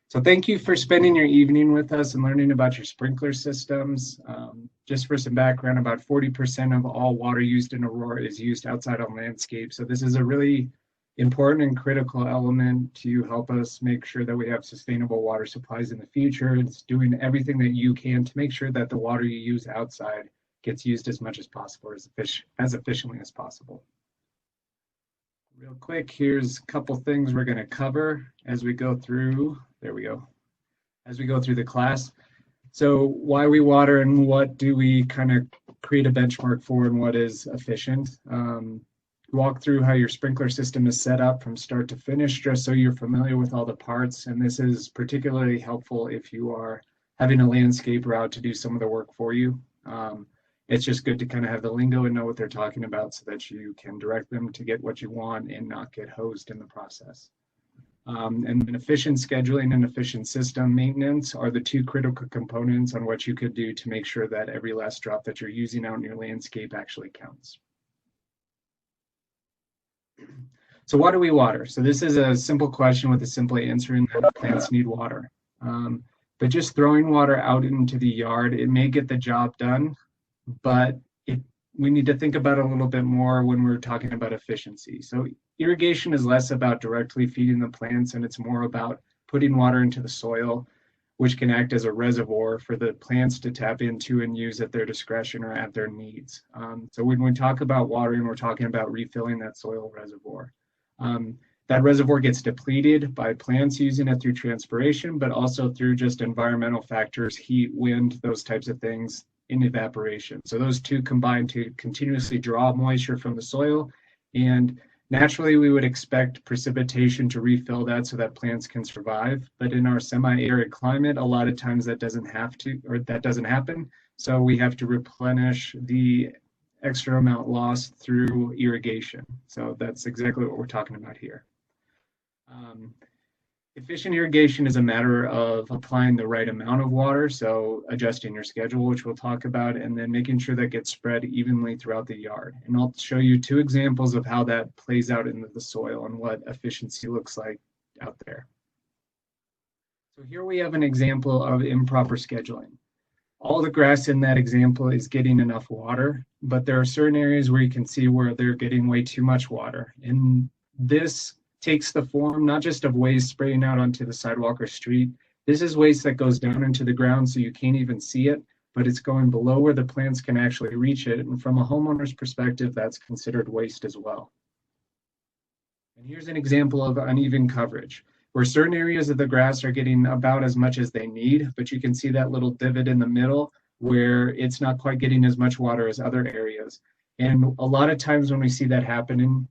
So thank you for spending your evening with us and learning about your sprinkler systems. Just for some background, about 40% of all water used in Aurora is used outside on landscape. So this is a really important and critical element to help us make sure that we have sustainable water supplies in the future. It's doing everything that you can to make sure that the water you use outside gets used as much as possible, as efficiently as possible. Real quick, here's a couple things we're going to cover as we go through. There we go. As we go through the class. So why we water and what do we kind of create a benchmark for and what is efficient. Walk through how your sprinkler system is set up from start to finish, just so you're familiar with all the parts. And this is particularly helpful if you are having a landscaper out to do some of the work for you. It's just good to kind of have the lingo and know what they're talking about so that you can direct them to get what you want and not get hosed in the process. And then efficient scheduling and efficient system maintenance are the two critical components on what you could do to make sure that every last drop that you're using out in your landscape actually counts. So why do we water? So this is a simple question with a simple answer in that plants need water. But just throwing water out into the yard, it may get the job done, but we need to think about it a little bit more when we're talking about efficiency. So irrigation is less about directly feeding the plants, and it's more about putting water into the soil, which can act as a reservoir for the plants to tap into and use at their discretion or at their needs. So when we talk about watering, we're talking about refilling that soil reservoir. That reservoir gets depleted by plants using it through transpiration, but also through just environmental factors, heat, wind, those types of things, in evaporation. So those two combine to continuously draw moisture from the soil, and naturally we would expect precipitation to refill that so that plants can survive. But in our semi-arid climate, a lot of times that doesn't happen. So we have to replenish the extra amount lost through irrigation. So that's exactly what we're talking about here. Efficient irrigation is a matter of applying the right amount of water, so adjusting your schedule, which we'll talk about, and then making sure that gets spread evenly throughout the yard. And I'll show you two examples of how that plays out into the soil and what efficiency looks like out there. So here we have an example of improper scheduling. All the grass in that example is getting enough water, but there are certain areas where you can see where they're getting way too much water. And this takes the form not just of waste spraying out onto the sidewalk or street. This is waste that goes down into the ground so you can't even see it, but it's going below where the plants can actually reach it. And from a homeowner's perspective, that's considered waste as well. And here's an example of uneven coverage, where certain areas of the grass are getting about as much as they need, but you can see that little divot in the middle where it's not quite getting as much water as other areas. And a lot of times when we see that happening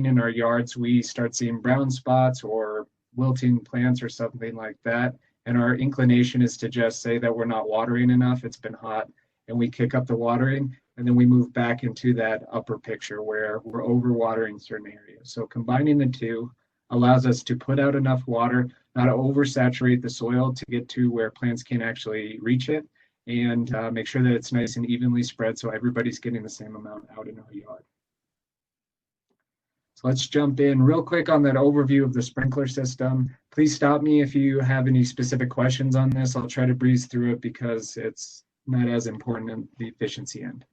in our yards, we start seeing brown spots or wilting plants or something like that. And our inclination is to just say that we're not watering enough, it's been hot, and we kick up the watering, and then we move back into that upper picture where we're overwatering certain areas. So combining the two allows us to put out enough water, not to oversaturate the soil to get to where plants can actually reach it, and make sure that it's nice and evenly spread so everybody's getting the same amount out in our yard. So let's jump in real quick on that overview of the sprinkler system. Please stop me if you have any specific questions on this. I'll try to breeze through it because it's not as important in the efficiency end.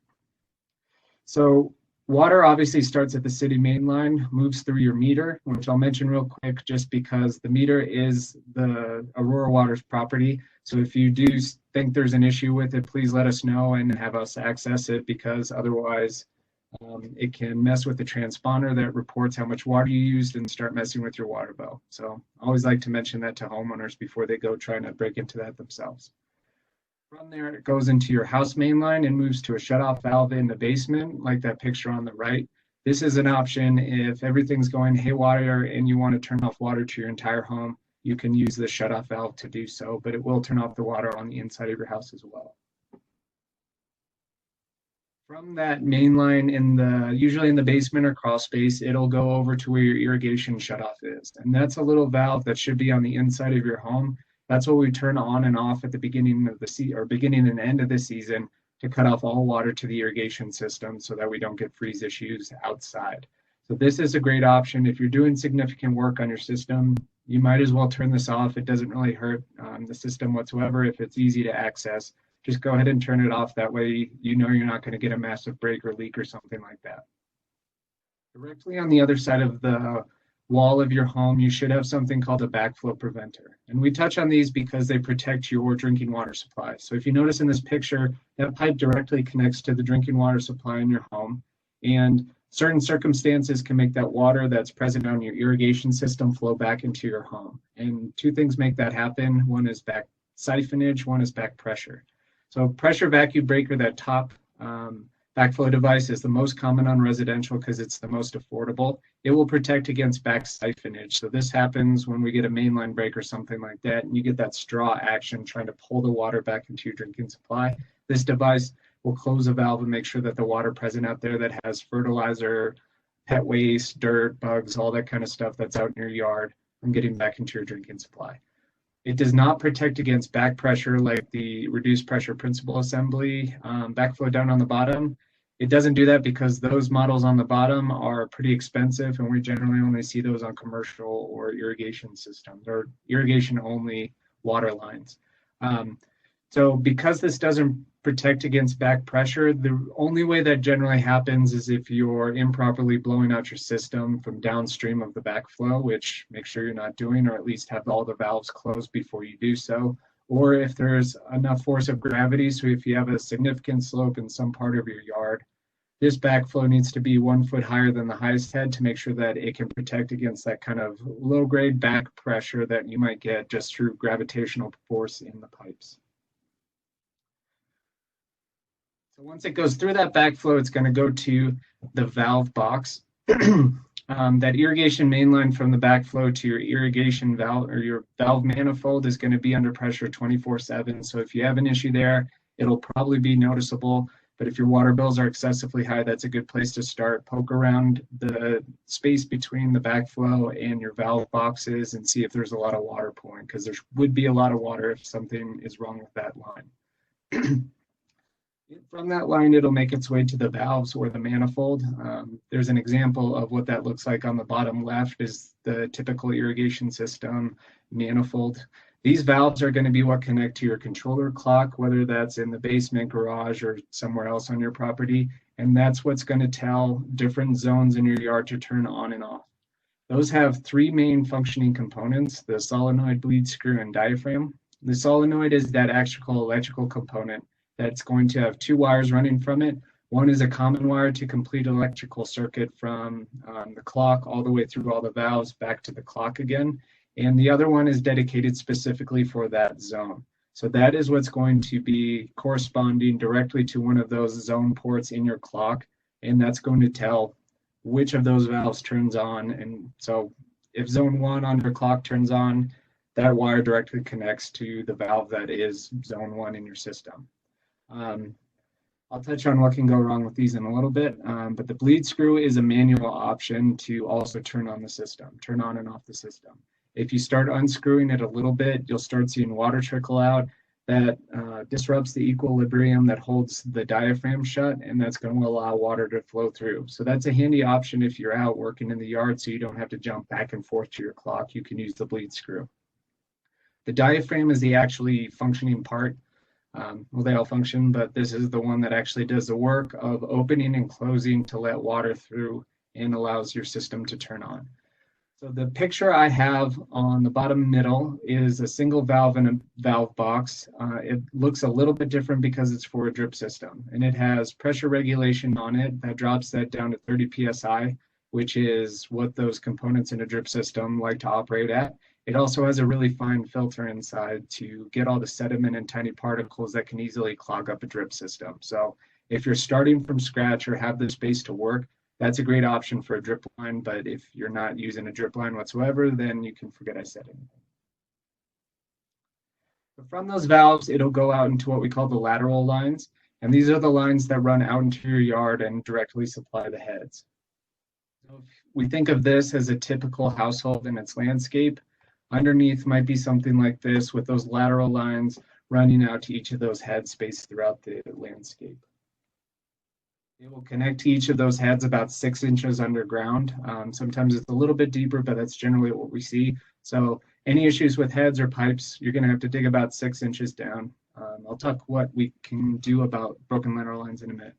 So water obviously starts at the city main line, moves through your meter, which I'll mention real quick just because the meter is the Aurora Water's property. So if you do think there's an issue with it, please let us know and have us access it, because otherwise it can mess with the transponder that reports how much water you used and start messing with your water bill. So I always like to mention that to homeowners before they go trying to break into that themselves. From there, it goes into your house main line and moves to a shutoff valve in the basement, like that picture on the right. This is an option if everything's going haywire and you want to turn off water to your entire home. You can use the shutoff valve to do so, but it will turn off the water on the inside of your house as well. From that main line, usually in the basement or crawl space, it'll go over to where your irrigation shutoff is. And that's a little valve that should be on the inside of your home. That's what we turn on and off at the beginning of the season, or beginning and end of the season, to cut off all water to the irrigation system so that we don't get freeze issues outside. So this is a great option. If you're doing significant work on your system, you might as well turn this off. It doesn't really hurt the system whatsoever if it's easy to access. Just go ahead and turn it off. That way you know you're not going to get a massive break or leak or something like that. Directly on the other side of the wall of your home, you should have something called a backflow preventer. And we touch on these because they protect your drinking water supply. So if you notice in this picture, that pipe directly connects to the drinking water supply in your home. And certain circumstances can make that water that's present on your irrigation system flow back into your home. And two things make that happen. One is back siphonage, one is back pressure. So pressure vacuum breaker, that top backflow device, is the most common on residential because it's the most affordable. It will protect against back siphonage. So this happens when we get a mainline break or something like that, and you get that straw action trying to pull the water back into your drinking supply. This device will close a valve and make sure that the water present out there that has fertilizer, pet waste, dirt, bugs, all that kind of stuff that's out in your yard from getting back into your drinking supply. It does not protect against back pressure like the reduced pressure principal assembly backflow down on the bottom. It doesn't do that because those models on the bottom are pretty expensive, and we generally only see those on commercial or irrigation systems or irrigation only water lines. So because this doesn't protect against back pressure, the only way that generally happens is if you're improperly blowing out your system from downstream of the backflow, which make sure you're not doing, or at least have all the valves closed before you do so. Or if there's enough force of gravity, so if you have a significant slope in some part of your yard, this backflow needs to be 1 foot higher than the highest head to make sure that it can protect against that kind of low-grade back pressure that you might get just through gravitational force in the pipes. So once it goes through that backflow, it's going to go to the valve box. That irrigation main line from the backflow to your irrigation valve or your valve manifold is going to be under pressure 24/7. So if you have an issue there, it'll probably be noticeable. But if your water bills are excessively high, that's a good place to start. Poke around the space between the backflow and your valve boxes and see if there's a lot of water pouring, because there would be a lot of water if something is wrong with that line. From that line, it'll make its way to the valves or the manifold. There's an example of what that looks like on the bottom left is the typical irrigation system manifold. These valves are going to be what connect to your controller clock, whether that's in the basement, garage, or somewhere else on your property. And that's what's going to tell different zones in your yard to turn on and off. Those have three main functioning components: the solenoid, bleed screw, and diaphragm. The solenoid is that actual electrical component that's going to have two wires running from it. One is a common wire to complete electrical circuit from the clock all the way through all the valves back to the clock again. And the other one is dedicated specifically for that zone. So that is what's going to be corresponding directly to one of those zone ports in your clock. And that's going to tell which of those valves turns on. And so if zone 1 on your clock turns on, that wire directly connects to the valve that is zone 1 in your system. I'll touch on what can go wrong with these in a little bit, but the bleed screw is a manual option to also turn on the system, turn on and off the system. If you start unscrewing it a little bit, you'll start seeing water trickle out. That disrupts the equilibrium that holds the diaphragm shut, and that's going to allow water to flow through. So that's a handy option if you're out working in the yard, so you don't have to jump back and forth to your clock. You can use the bleed screw. The diaphragm is the actually functioning part. Well, they all function, but this is the one that actually does the work of opening and closing to let water through and allows your system to turn on. So the picture I have on the bottom middle is a single valve in a valve box. It looks a little bit different because it's for a drip system, and it has pressure regulation on it that drops that down to 30 psi, which is what those components in a drip system like to operate at. It also has a really fine filter inside to get all the sediment and tiny particles that can easily clog up a drip system. So if you're starting from scratch or have the space to work, that's a great option for a drip line. But if you're not using a drip line whatsoever, then you can forget I said anything. But from those valves, it'll go out into what we call the lateral lines. And these are the lines that run out into your yard and directly supply the heads. So if we think of this as a typical household in its landscape, underneath might be something like this with those lateral lines running out to each of those heads spaced throughout the landscape. It will connect to each of those heads about 6 inches underground. Sometimes it's a little bit deeper, but that's generally what we see. So any issues with heads or pipes, you're going to have to dig about 6 inches down. I'll talk what we can do about broken lateral lines in a minute.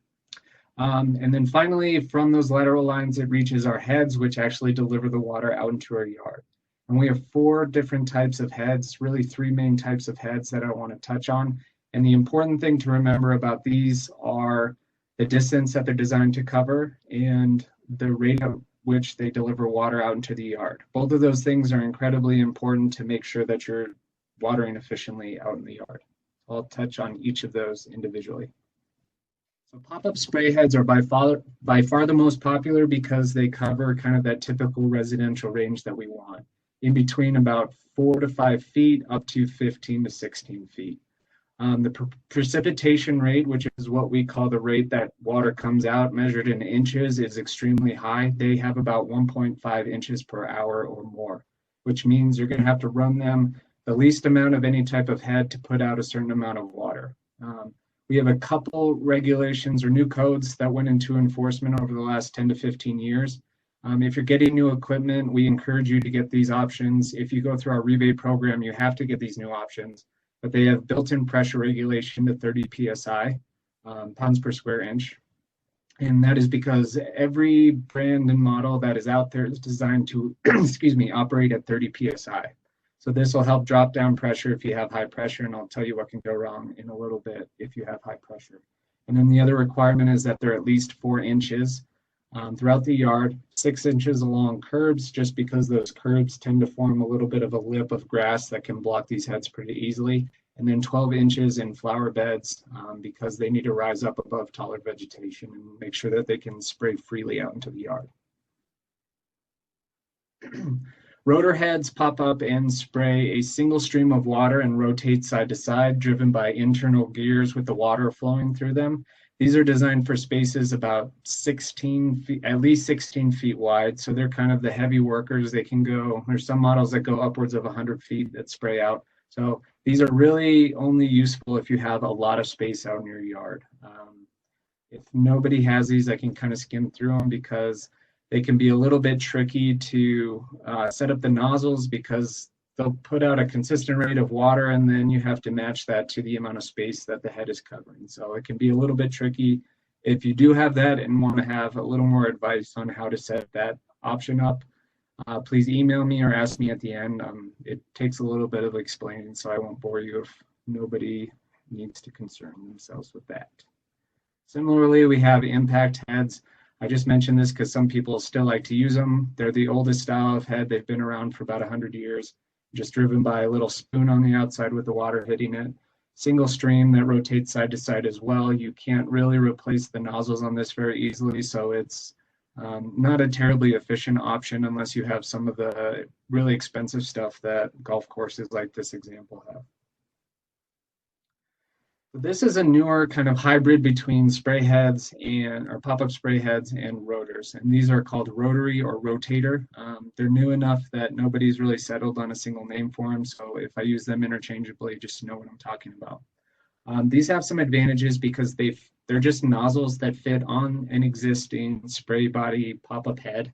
And then finally, from those lateral lines, it reaches our heads, which actually deliver the water out into our yard. And we have 4 different types of heads, really 3 main types of heads that I want to touch on. And the important thing to remember about these are the distance that they're designed to cover and the rate at which they deliver water out into the yard. Both of those things are incredibly important to make sure that you're watering efficiently out in the yard. I'll touch on each of those individually. So pop-up spray heads are by far the most popular because they cover kind of that typical residential range that we want, in between about 4 to 5 feet up to 15 to 16 feet. The precipitation rate, which is what we call the rate that water comes out measured in inches, is extremely high. They have about 1.5 inches per hour or more, which means you're going to have to run them the least amount of any type of head to put out a certain amount of water. We have a couple regulations or new codes that went into enforcement over the last 10 to 15 years. If you're getting new equipment, we encourage you to get these options. If you go through our rebate program, you have to get these new options. But they have built-in pressure regulation to 30 psi, pounds per square inch. And that is because every brand and model that is out there is designed to, operate at 30 psi. So this will help drop down pressure if you have high pressure, and I'll tell you what can go wrong in a little bit if you have high pressure. And then the other requirement is that they're at least 4 inches throughout the yard, 6 inches along curbs, just because those curbs tend to form a little bit of a lip of grass that can block these heads pretty easily. And then 12 inches in flower beds because they need to rise up above taller vegetation and make sure that they can spray freely out into the yard. Rotor heads pop up and spray a single stream of water and rotate side to side, driven by internal gears with the water flowing through them. These are designed for spaces about 16 feet, at least 16 feet wide. So they're kind of the heavy workers. They can go, there's some models that go upwards of 100 feet that spray out. So these are really only useful if you have a lot of space out in your yard. If nobody has these, I can kind of skim through them because they can be a little bit tricky to set up the nozzles because they'll put out a consistent rate of water and then you have to match that to the amount of space that the head is covering. So it can be a little bit tricky. If you do have that and want to have a little more advice on how to set that option up, please email me or ask me at the end. It takes a little bit of explaining, so I won't bore you if nobody needs to concern themselves with that. Similarly, we have impact heads. I just mentioned this because some people still like to use them. They're the oldest style of head. They've been around for about 100 years, just driven by a little spoon on the outside with the water hitting it. Single stream that rotates side to side as well. You can't really replace the nozzles on this very easily, so it's not a terribly efficient option unless you have some of the really expensive stuff that golf courses like this example have. This is a newer kind of hybrid between spray heads or pop-up spray heads and rotors, and these are called Rotary or Rotator. They're new enough that nobody's really settled on a single name for them, so if I use them interchangeably, just know what I'm talking about. These have some advantages because they're just nozzles that fit on an existing spray body pop-up head,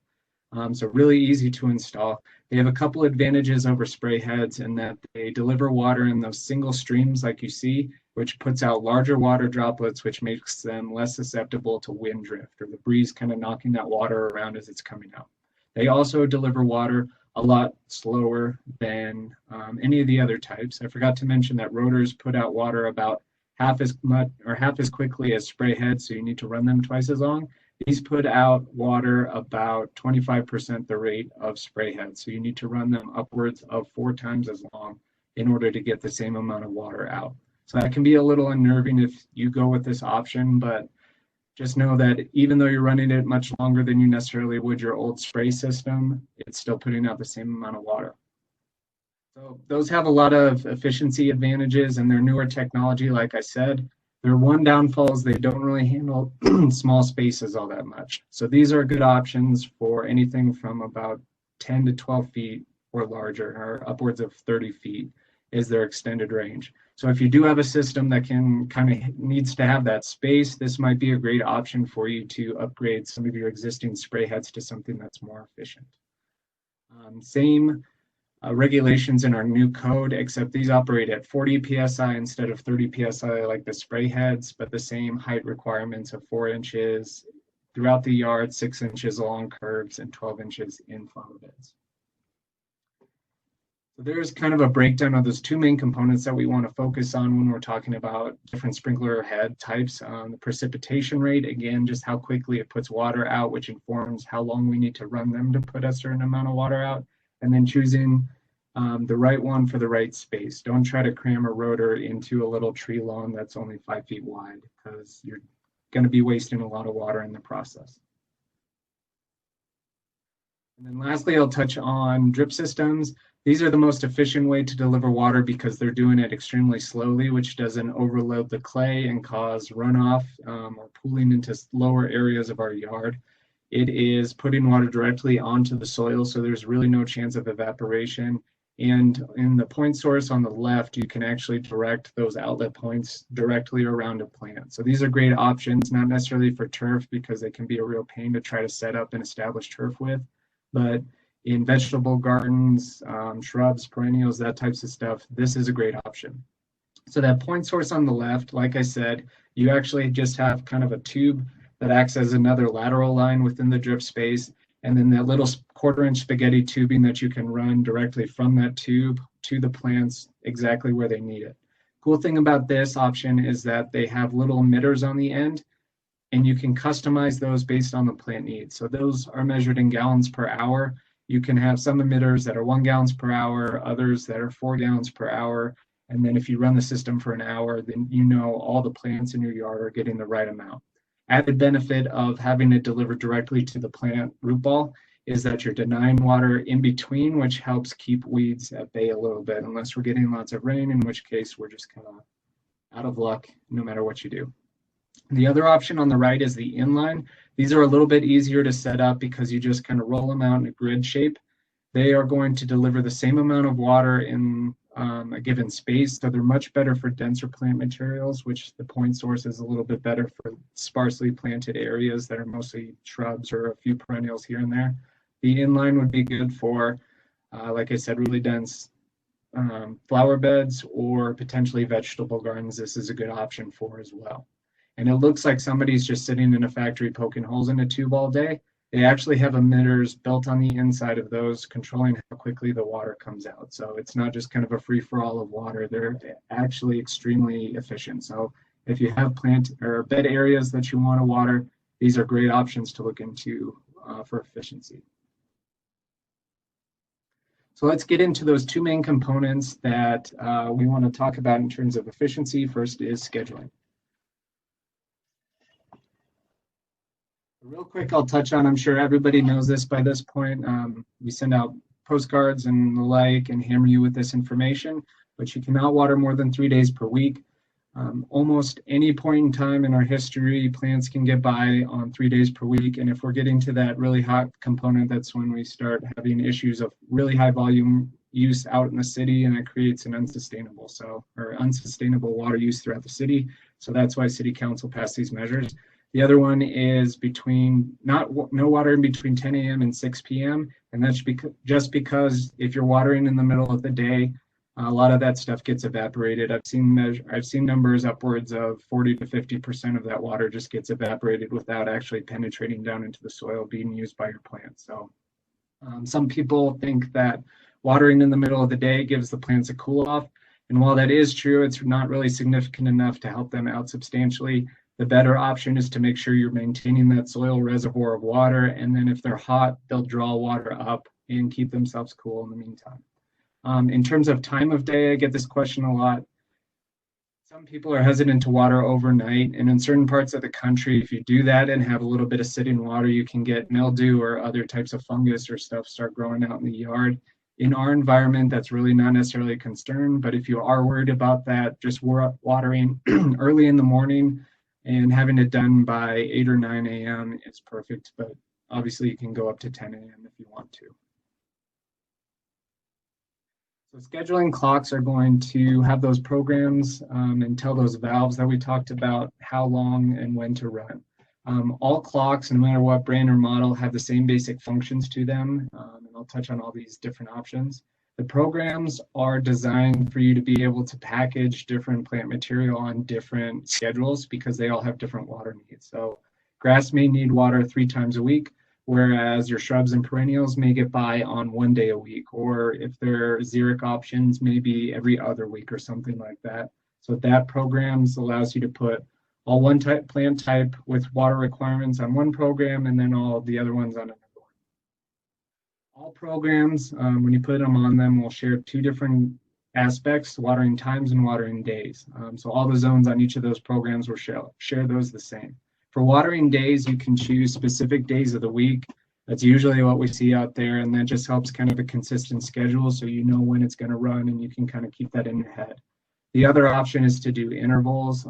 so really easy to install. They have a couple advantages over spray heads in that they deliver water in those single streams like you see, which puts out larger water droplets, which makes them less susceptible to wind drift or the breeze kind of knocking that water around as it's coming out. They also deliver water a lot slower than any of the other types. I forgot to mention that rotors put out water about half as much or half as quickly as spray heads, so you need to run them twice as long. These put out water about 25% the rate of spray heads, so you need to run them upwards of 4 times as long in order to get the same amount of water out. So that can be a little unnerving if you go with this option, but just know that even though you're running it much longer than you necessarily would your old spray system, it's still putting out the same amount of water. So those have a lot of efficiency advantages, and they're newer technology, like I said. Their one downfall is they don't really handle small spaces all that much. So these are good options for anything from about 10 to 12 feet or larger, or upwards of 30 feet is their extended range. So if you do have a system that can kind of needs to have that space, this might be a great option for you to upgrade some of your existing spray heads to something that's more efficient. Same regulations in our new code, except these operate at 40 psi instead of 30 psi like the spray heads, but the same height requirements of 4 inches throughout the yard, 6 inches along curbs, and 12 inches in flower beds. So there's kind of a breakdown of those two main components that we want to focus on when we're talking about different sprinkler head types. The precipitation rate, again, just how quickly it puts water out, which informs how long we need to run them to put a certain amount of water out. And then choosing the right one for the right space. Don't try to cram a rotor into a little tree lawn that's only 5 feet wide, because you're going to be wasting a lot of water in the process. And then lastly, I'll touch on drip systems. These are the most efficient way to deliver water because they're doing it extremely slowly, which doesn't overload the clay and cause runoff or pooling into lower areas of our yard. It is putting water directly onto the soil, so there's really no chance of evaporation. And in the point source on the left, you can actually direct those outlet points directly around a plant. So these are great options, not necessarily for turf because they can be a real pain to try to set up and establish turf with, but in vegetable gardens, shrubs, perennials, that types of stuff, this is a great option. So that point source on the left, like I said, you actually just have kind of a tube that acts as another lateral line within the drip space, and then that little 1/4-inch spaghetti tubing that you can run directly from that tube to the plants exactly where they need it. Cool thing about this option is that they have little emitters on the end, and you can customize those based on the plant needs. So those are measured in gallons per hour. You can have some emitters that are 1 gallons per hour, others that are 4 gallons per hour. And then if you run the system for an hour, then you know all the plants in your yard are getting the right amount. Added benefit of having it delivered directly to the plant root ball is that you're denying water in between, which helps keep weeds at bay a little bit, unless we're getting lots of rain, in which case we're just kind of out of luck no matter what you do. The other option on the right is the inline. These are a little bit easier to set up because you just kind of roll them out in a grid shape. They are going to deliver the same amount of water in a given space, so they're much better for denser plant materials, which the point source is a little bit better for sparsely planted areas that are mostly shrubs or a few perennials here and there. The inline would be good for, like I said, really dense flower beds or potentially vegetable gardens. This is a good option for as well. And it looks like somebody's just sitting in a factory poking holes in a tube all day. They actually have emitters built on the inside of those, controlling how quickly the water comes out. So it's not just kind of a free-for-all of water. They're actually extremely efficient. So if you have plant or bed areas that you want to water, these are great options to look into for efficiency. So let's get into those two main components that we want to talk about in terms of efficiency. First is scheduling. Real quick, I'll touch on, I'm sure everybody knows this by this point. We send out postcards and the like and hammer you with this information, but you cannot water more than 3 days per week. Almost any point in time in our history, plants can get by on 3 days per week. And if we're getting to that really hot component, that's when we start having issues of really high volume use out in the city, and it creates an unsustainable water use throughout the city. So that's why City Council passed these measures. The other one is no water in between 10 a.m. and 6 p.m. And that's just because if you're watering in the middle of the day, a lot of that stuff gets evaporated. I've seen numbers upwards of 40 to 50% of that water just gets evaporated without actually penetrating down into the soil being used by your plants. So some people think that watering in the middle of the day gives the plants a cool off. And while that is true, it's not really significant enough to help them out substantially. The better option is to make sure you're maintaining that soil reservoir of water, and then if they're hot, they'll draw water up and keep themselves cool in the meantime. In terms of time of day, I get this question a lot. Some people are hesitant to water overnight, and in certain parts of the country, if you do that and have a little bit of sitting water, you can get mildew or other types of fungus or stuff start growing out in the yard. In our environment, that's really not necessarily a concern, but if you are worried about that, just watering early in the morning and having it done by 8 or 9 a.m. is perfect, but obviously you can go up to 10 a.m. if you want to. So scheduling clocks are going to have those programs and tell those valves that we talked about how long and when to run. All clocks, no matter what brand or model, have the same basic functions to them, and I'll touch on all these different options. The programs are designed for you to be able to package different plant material on different schedules because they all have different water needs. So grass may need water 3 times a week, whereas your shrubs and perennials may get by on 1 day a week, or if they're xeric options, maybe every other week or something like that. So that programs allows you to put all one type plant type with water requirements on one program and then all the other ones on another one. All programs, when you put them on them, will share 2 different aspects, watering times and watering days. So all the zones on each of those programs will share those the same. For watering days, you can choose specific days of the week. That's usually what we see out there, and that just helps kind of a consistent schedule so you know when it's going to run and you can kind of keep that in your head. The other option is to do intervals,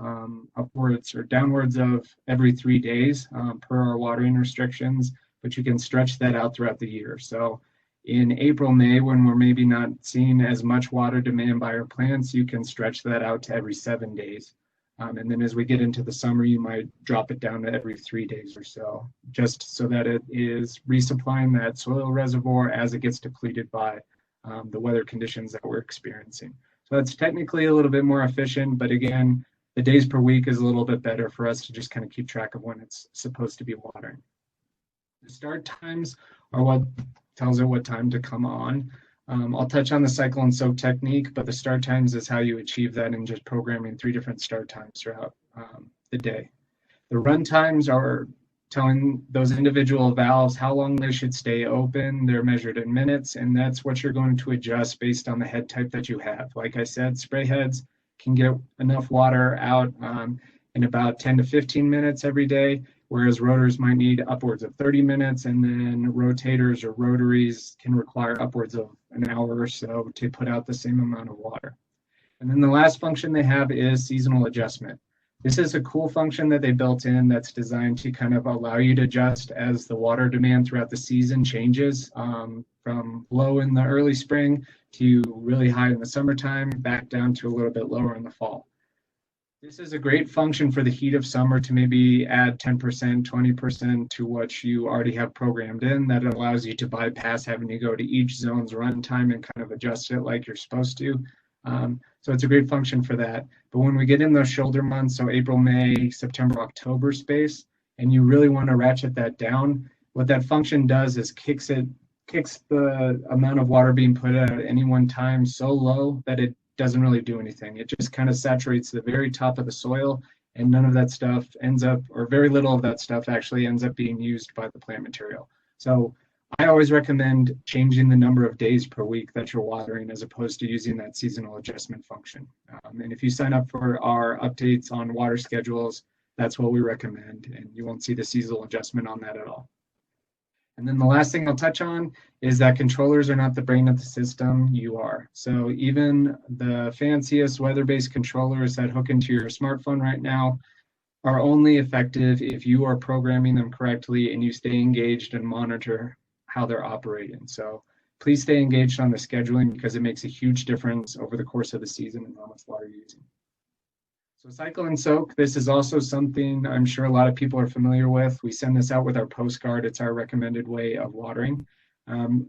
upwards or downwards of every 3 days per our watering restrictions, but you can stretch that out throughout the year. So in April, May, when we're maybe not seeing as much water demand by our plants, you can stretch that out to every 7 days. And then as we get into the summer, you might drop it down to every 3 days or so, just so that it is resupplying that soil reservoir as it gets depleted by the weather conditions that we're experiencing. So that's technically a little bit more efficient, but again, the days per week is a little bit better for us to just kind of keep track of when it's supposed to be watering. The start times are what tells it what time to come on. I'll touch on the cycle and soak technique, but the start times is how you achieve that in just programming 3 different start times throughout the day. The run times are telling those individual valves how long they should stay open. They're measured in minutes, and that's what you're going to adjust based on the head type that you have. Like I said, spray heads can get enough water out in about 10 to 15 minutes every day, whereas rotors might need upwards of 30 minutes, and then rotators or rotaries can require upwards of an hour or so to put out the same amount of water. And then the last function they have is seasonal adjustment. This is a cool function that they built in that's designed to kind of allow you to adjust as the water demand throughout the season changes from low in the early spring to really high in the summertime, back down to a little bit lower in the fall. This is a great function for the heat of summer to maybe add 10%, 20% to what you already have programmed in. That allows you to bypass having to go to each zone's runtime and kind of adjust it like you're supposed to. So it's a great function for that. But when we get in those shoulder months, so April, May, September, October space, and you really want to ratchet that down, what that function does is kicks the amount of water being put out at any one time so low that it doesn't really do anything. It just kind of saturates the very top of the soil, and none of that stuff ends up, or very little of that stuff actually ends up being used by the plant material. So I always recommend changing the number of days per week that you're watering as opposed to using that seasonal adjustment function. And if you sign up for our updates on water schedules, that's what we recommend, and you won't see the seasonal adjustment on that at all. And then the last thing I'll touch on is that controllers are not the brain of the system, you are. So even the fanciest weather-based controllers that hook into your smartphone right now are only effective if you are programming them correctly and you stay engaged and monitor how they're operating. So please stay engaged on the scheduling because it makes a huge difference over the course of the season and how much water you're using. So cycle and soak, this is also something I'm sure a lot of people are familiar with. We send this out with our postcard. It's our recommended way of watering.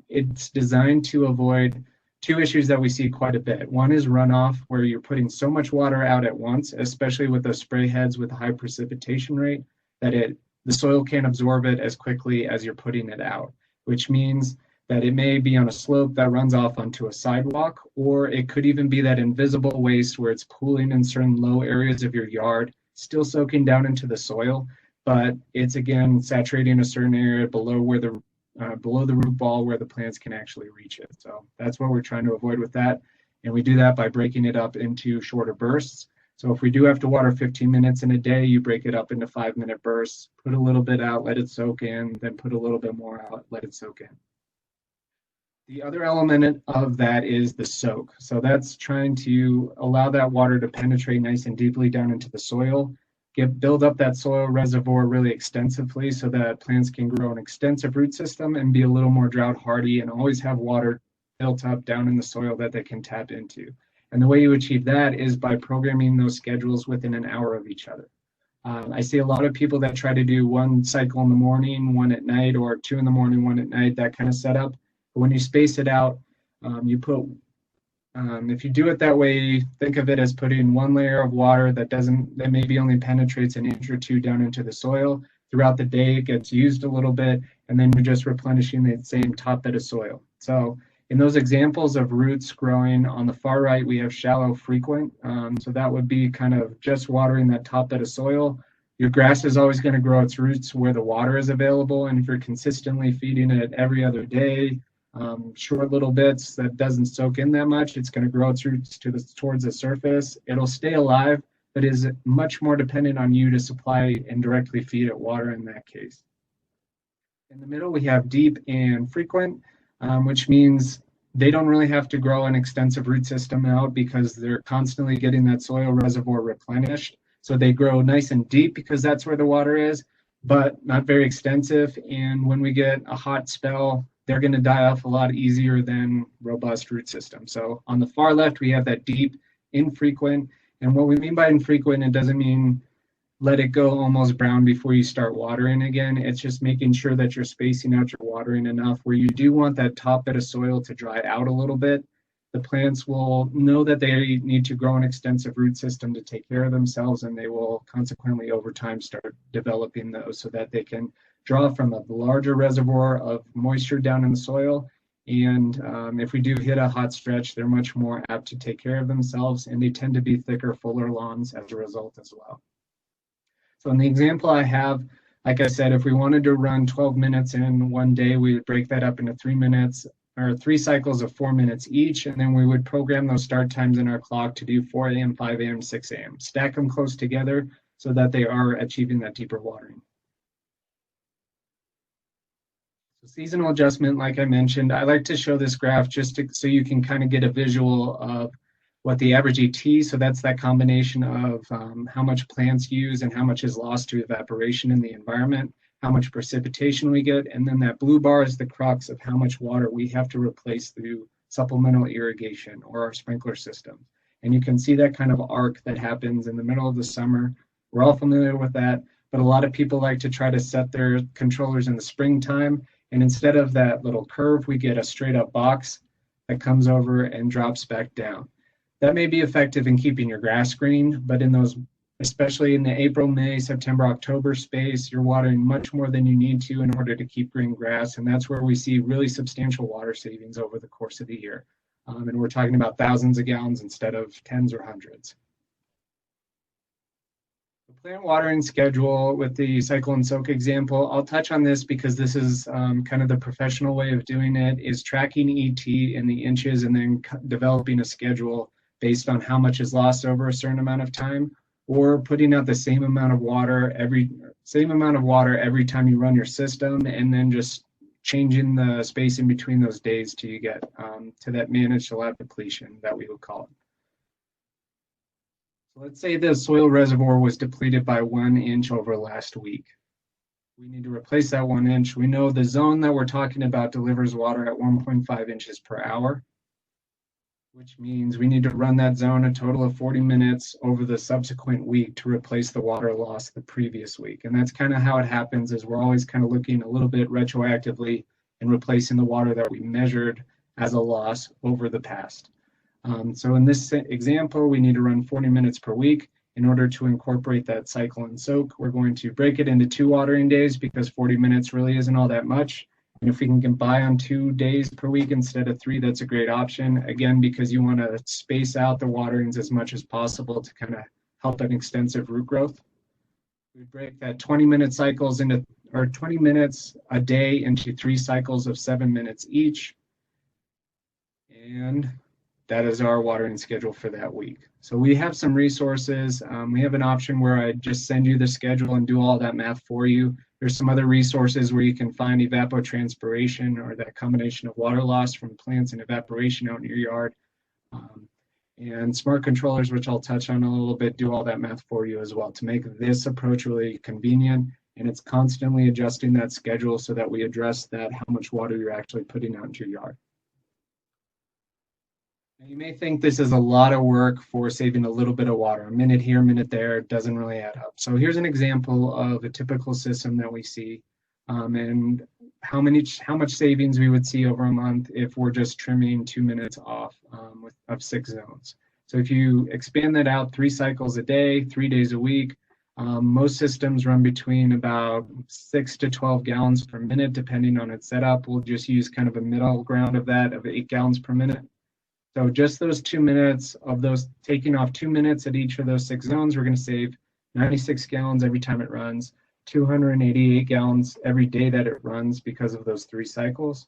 It's designed to avoid 2 issues that we see quite a bit. One is runoff, where you're putting so much water out at once, especially with those spray heads with a high precipitation rate, that the soil can't absorb it as quickly as you're putting it out, which means that it may be on a slope that runs off onto a sidewalk, or it could even be that invisible waste where it's pooling in certain low areas of your yard, still soaking down into the soil, but it's again saturating a certain area below the root ball where the plants can actually reach it. So that's what we're trying to avoid with that. And we do that by breaking it up into shorter bursts. So if we do have to water 15 minutes in a day, you break it up into 5-minute bursts, put a little bit out, let it soak in, then put a little bit more out, let it soak in. The other element of that is the soak. So that's trying to allow that water to penetrate nice and deeply down into the soil, build up that soil reservoir really extensively so that plants can grow an extensive root system and be a little more drought hardy and always have water built up down in the soil that they can tap into. And the way you achieve that is by programming those schedules within an hour of each other. I see a lot of people that try to do 1 cycle in the morning, 1 at night, or 2 in the morning, 1 at night, that kind of setup. But when you space it out, You put if you do it that way, think of it as putting one layer of water that maybe only penetrates an inch or two down into the soil. Throughout the day, it gets used a little bit, and then you're just replenishing the same top bed of soil. So in those examples of roots growing on the far right, we have shallow frequent. So that would be kind of just watering that top bed of soil. Your grass is always going to grow its roots where the water is available, and if you're consistently feeding it every other day, short little bits that doesn't soak in that much, it's going to grow its roots towards the surface. It'll stay alive, but is much more dependent on you to supply and directly feed it water in that case. In the middle, we have deep and frequent, which means they don't really have to grow an extensive root system out because they're constantly getting that soil reservoir replenished. So they grow nice and deep because that's where the water is, but not very extensive. And when we get a hot spell, they're going to die off a lot easier than robust root systems. So on the far left, we have that deep, infrequent. And what we mean by infrequent, it doesn't mean let it go almost brown before you start watering again. It's just making sure that you're spacing out your watering enough where you do want that top bed of soil to dry out a little bit. The plants will know that they need to grow an extensive root system to take care of themselves, and they will consequently over time start developing those so that they can draw from a larger reservoir of moisture down in the soil. And if we do hit a hot stretch, they're much more apt to take care of themselves, and they tend to be thicker, fuller lawns as a result as well. So in the example I have, like I said, if we wanted to run 12 minutes in one day, we would break that up into 3 minutes or 3 cycles of 4 minutes each, and then we would program those start times in our clock to do 4 a.m., 5 a.m., 6 a.m. Stack them close together so that they are achieving that deeper watering. Seasonal adjustment, like I mentioned, I like to show this graph just so you can kind of get a visual of what the average ET, so that's that combination of how much plants use and how much is lost to evaporation in the environment, how much precipitation we get, and then that blue bar is the crux of how much water we have to replace through supplemental irrigation or our sprinkler system. And you can see that kind of arc that happens in the middle of the summer. We're all familiar with that, but a lot of people like to try to set their controllers in the springtime. And instead of that little curve, we get a straight up box that comes over and drops back down. That may be effective in keeping your grass green, but in those, especially in the April, May, September, October space, you're watering much more than you need to in order to keep green grass. And that's where we see really substantial water savings over the course of the year. And we're talking about thousands of gallons instead of tens or hundreds. The plant watering schedule with the cycle and soak example, I'll touch on this because this is kind of the professional way of doing it, is tracking ET in the inches and then developing a schedule based on how much is lost over a certain amount of time, or putting out the same amount of water every time you run your system, and then just changing the space in between those days till you get to that managed lab depletion that we would call it. So let's say the soil reservoir was depleted by 1 inch over last week. We need to replace that 1 inch. We know the zone that we're talking about delivers water at 1.5 inches per hour, which means we need to run that zone a total of 40 minutes over the subsequent week to replace the water lost the previous week. And that's kind of how it happens, is we're always kind of looking a little bit retroactively and replacing the water that we measured as a loss over the past. So in this example, we need to run 40 minutes per week. In order to incorporate that cycle and soak, we're going to break it into 2 watering days because 40 minutes really isn't all that much. And if we can get by on 2 days per week instead of 3, that's a great option. Again, because you want to space out the waterings as much as possible to kind of help an extensive root growth. We break that 20-minute cycles into, or 20 minutes a day into 3 cycles of 7 minutes each. And that is our watering schedule for that week. So we have some resources. We have an option where I just send you the schedule and do all that math for you. There's some other resources where you can find evapotranspiration, or that combination of water loss from plants and evaporation out in your yard. And smart controllers, which I'll touch on a little bit, do all that math for you as well to make this approach really convenient. And it's constantly adjusting that schedule so that we address that, how much water you're actually putting out into your yard. Now, you may think this is a lot of work for saving a little bit of water. A minute here, a minute there, it doesn't really add up. So here's an example of a typical system that we see. And how much savings we would see over a month if we're just trimming 2 minutes off of 6 zones. So if you expand that out 3 cycles a day, 3 days a week, most systems run between about 6 to 12 gallons per minute, depending on its setup. We'll just use kind of a middle ground of that of 8 gallons per minute. So just those 2 minutes of those, taking off 2 minutes at each of those 6 zones, we're going to save 96 gallons every time it runs, 288 gallons every day that it runs because of those 3 cycles,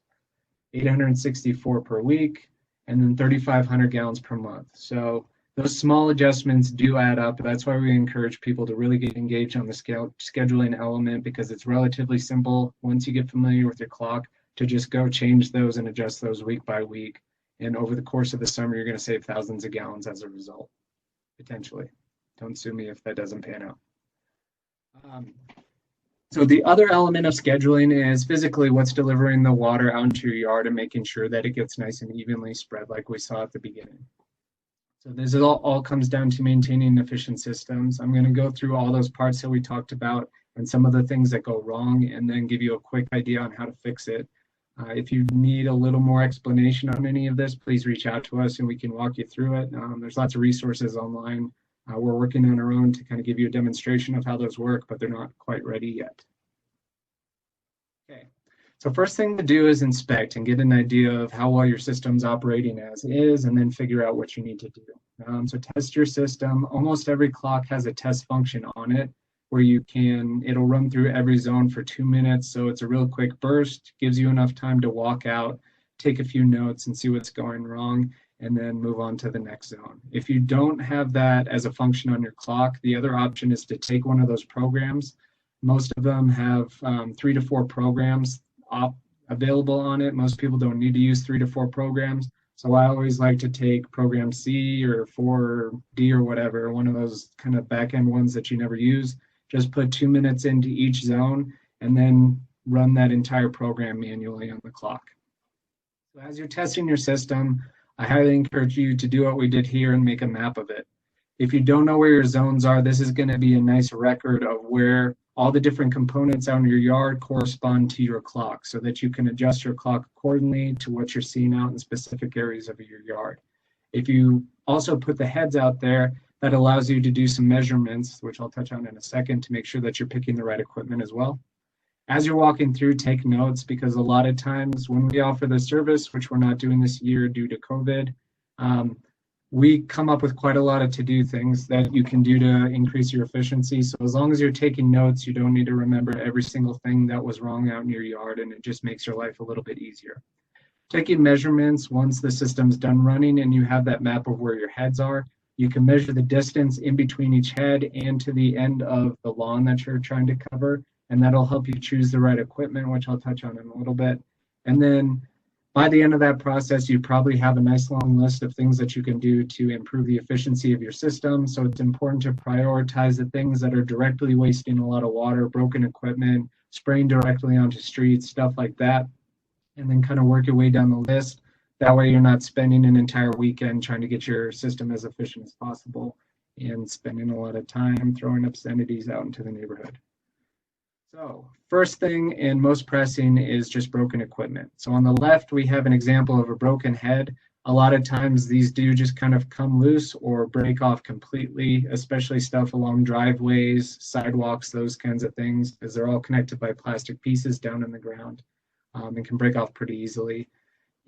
864 per week, and then 3,500 gallons per month. So those small adjustments do add up. That's why we encourage people to really get engaged on the scheduling element, because it's relatively simple once you get familiar with your clock to just go change those and adjust those week by week. And over the course of the summer, you're going to save thousands of gallons as a result, potentially. Don't sue me if that doesn't pan out. So the other element of scheduling is physically what's delivering the water out into your yard and making sure that it gets nice and evenly spread like we saw at the beginning. So this is all comes down to maintaining efficient systems. I'm going to go through all those parts that we talked about and some of the things that go wrong, and then give you a quick idea on how to fix it. If you need a little more explanation on any of this, please reach out to us and we can walk you through it. There's lots of resources online. We're working on our own to kind of give you a demonstration of how those work, but they're not quite ready yet. Okay, so first thing to do is inspect and get an idea of how well your system's operating as is, and then figure out what you need to do. So test your system. Almost every clock has a test function on it where it'll run through every zone for 2 minutes. So it's a real quick burst, gives you enough time to walk out, take a few notes and see what's going wrong, and then move on to the next zone. If you don't have that as a function on your clock, the other option is to take one of those programs. Most of them have 3 to 4 programs available on it. Most people don't need to use 3 to 4 programs. So I always like to take program C or 4D or whatever, one of those kind of back-end ones that you never use. Just put 2 minutes into each zone and then run that entire program manually on the clock. So as you're testing your system, I highly encourage you to do what we did here and make a map of it. If you don't know where your zones are, this is going to be a nice record of where all the different components out in your yard correspond to your clock, so that you can adjust your clock accordingly to what you're seeing out in specific areas of your yard. If you also put the heads out there, that allows you to do some measurements, which I'll touch on in a second, to make sure that you're picking the right equipment as well. As you're walking through, take notes, because a lot of times when we offer the service, which we're not doing this year due to COVID, we come up with quite a lot of to-do things that you can do to increase your efficiency. So as long as you're taking notes, you don't need to remember every single thing that was wrong out in your yard, and it just makes your life a little bit easier. Taking measurements once the system's done running and you have that map of where your heads are, you can measure the distance in between each head and to the end of the lawn that you're trying to cover, and that'll help you choose the right equipment, which I'll touch on in a little bit. And then by the end of that process, you probably have a nice long list of things that you can do to improve the efficiency of your system. So it's important to prioritize the things that are directly wasting a lot of water, broken equipment, spraying directly onto streets, stuff like that, and then kind of work your way down the list. That way you're not spending an entire weekend trying to get your system as efficient as possible and spending a lot of time throwing obscenities out into the neighborhood. So first thing and most pressing is just broken equipment. So on the left, we have an example of a broken head. A lot of times these do just kind of come loose or break off completely, especially stuff along driveways, sidewalks, those kinds of things, because they're all connected by plastic pieces down in the ground and can break off pretty easily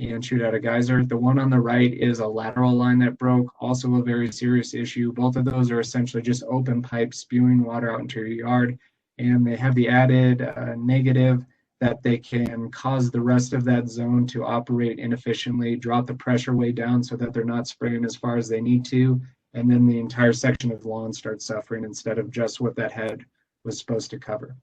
and shoot out a geyser. The one on the right is a lateral line that broke, also a very serious issue. Both of those are essentially just open pipes spewing water out into your yard, and they have the added negative that they can cause the rest of that zone to operate inefficiently, drop the pressure way down so that they're not spraying as far as they need to, and then the entire section of lawn starts suffering instead of just what that head was supposed to cover.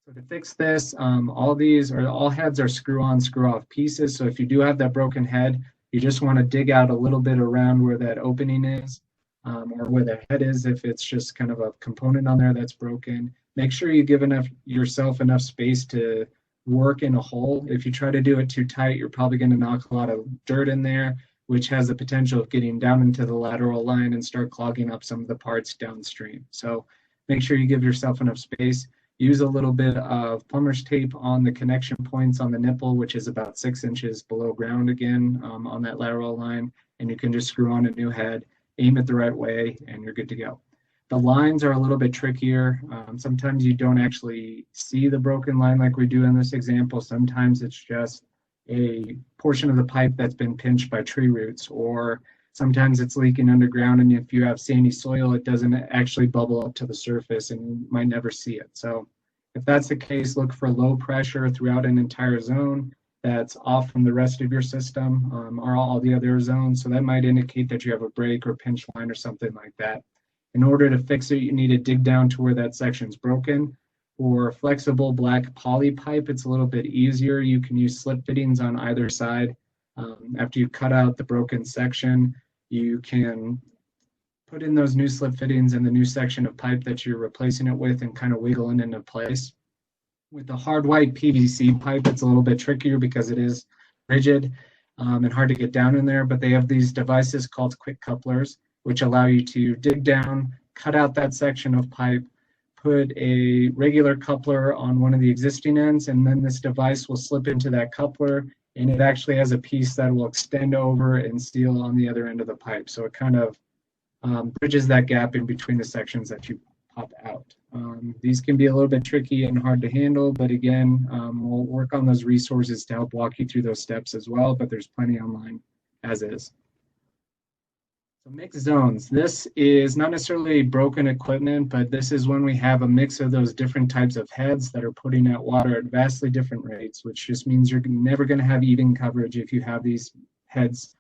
So to fix this, all heads are screw-on, screw-off pieces. So if you do have that broken head, you just want to dig out a little bit around where that opening is, or where the head is if it's just kind of a component on there that's broken. Make sure you give yourself enough space to work in a hole. If you try to do it too tight, you're probably going to knock a lot of dirt in there, which has the potential of getting down into the lateral line and start clogging up some of the parts downstream. So make sure you give yourself enough space. use a little bit of plumber's tape on the connection points on the nipple, which is about 6 inches below ground again on that lateral line, and you can just screw on a new head, aim it the right way, and you're good to go. The lines are a little bit trickier. Sometimes you don't actually see the broken line like we do in this example. Sometimes it's just a portion of the pipe that's been pinched by tree roots, or sometimes it's leaking underground, and if you have sandy soil, it doesn't actually bubble up to the surface and you might never see it. So if that's the case, look for low pressure throughout an entire zone that's off from the rest of your system or all the other zones. So that might indicate that you have a break or pinch line or something like that. In order to fix it, you need to dig down to where that section's broken. For flexible black poly pipe, it's a little bit easier. You can use slip fittings on either side. After you cut out the broken section, you can put in those new slip fittings in the new section of pipe that you're replacing it with and kind of wiggle it into place. With the hard white PVC pipe, it's a little bit trickier because it is rigid and hard to get down in there, but they have these devices called quick couplers, which allow you to dig down, cut out that section of pipe, put a regular coupler on one of the existing ends, and then this device will slip into that coupler, and it actually has a piece that will extend over and seal on the other end of the pipe. So it kind of bridges that gap in between the sections that you pop out. These can be a little bit tricky and hard to handle, but again, we'll work on those resources to help walk you through those steps as well, but there's plenty online as is. So mixed zones. This is not necessarily broken equipment, but this is when we have a mix of those different types of heads that are putting out water at vastly different rates, which just means you're never going to have even coverage if you have these heads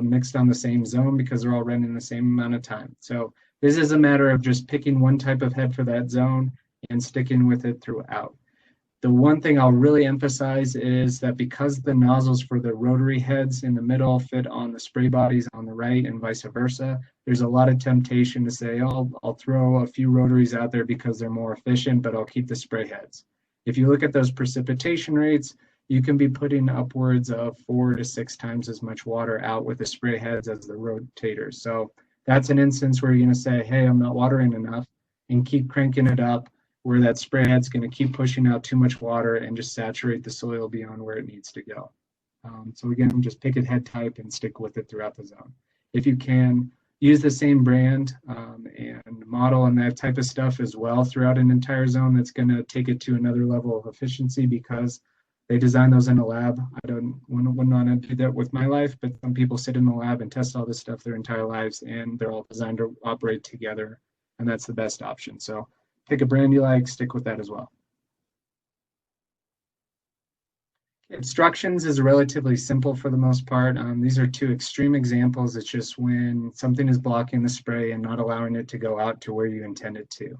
mixed on the same zone because they're all running the same amount of time. So this is a matter of just picking one type of head for that zone and sticking with it throughout. The one thing I'll really emphasize is that because the nozzles for the rotary heads in the middle fit on the spray bodies on the right and vice versa, there's a lot of temptation to say, oh, I'll throw a few rotaries out there because they're more efficient, but I'll keep the spray heads. If you look at those precipitation rates, you can be putting upwards of 4 to 6 times as much water out with the spray heads as the rotators. So that's an instance where you're going to say, hey, I'm not watering enough, and keep cranking it up, where that spray head's going to keep pushing out too much water and just saturate the soil beyond where it needs to go. So again, just pick a head type and stick with it throughout the zone. If you can, use the same brand and model and that type of stuff as well throughout an entire zone. That's going to take it to another level of efficiency because they design those in a lab. I wouldn't want to do that with my life, but some people sit in the lab and test all this stuff their entire lives, and they're all designed to operate together, and that's the best option. So pick a brand you like, stick with that as well. Obstructions is relatively simple for the most part. These are two extreme examples. It's just when something is blocking the spray and not allowing it to go out to where you intend it to.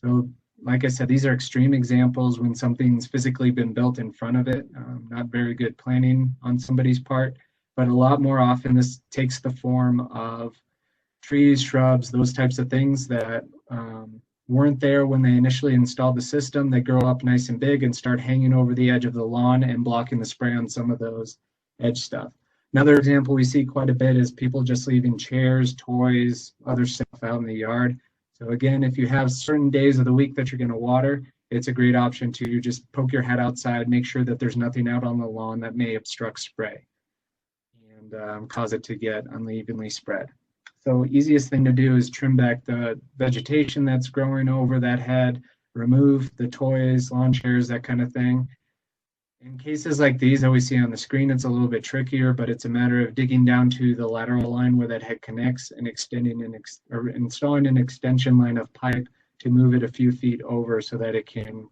So like I said, these are extreme examples when something's physically been built in front of it. Not very good planning on somebody's part, but a lot more often this takes the form of trees, shrubs, those types of things that weren't there when they initially installed the system. They grow up nice and big and start hanging over the edge of the lawn and blocking the spray on some of those edge stuff. Another example we see quite a bit is people just leaving chairs, toys, other stuff out in the yard. So again, if you have certain days of the week that you're going to water, it's a great option to just poke your head outside, make sure that there's nothing out on the lawn that may obstruct spray and cause it to get unevenly spread. So easiest thing to do is trim back the vegetation that's growing over that head, remove the toys, lawn chairs, that kind of thing. In cases like these that we see on the screen, it's a little bit trickier, but it's a matter of digging down to the lateral line where that head connects and extending or installing an extension line of pipe to move it a few feet over so that it can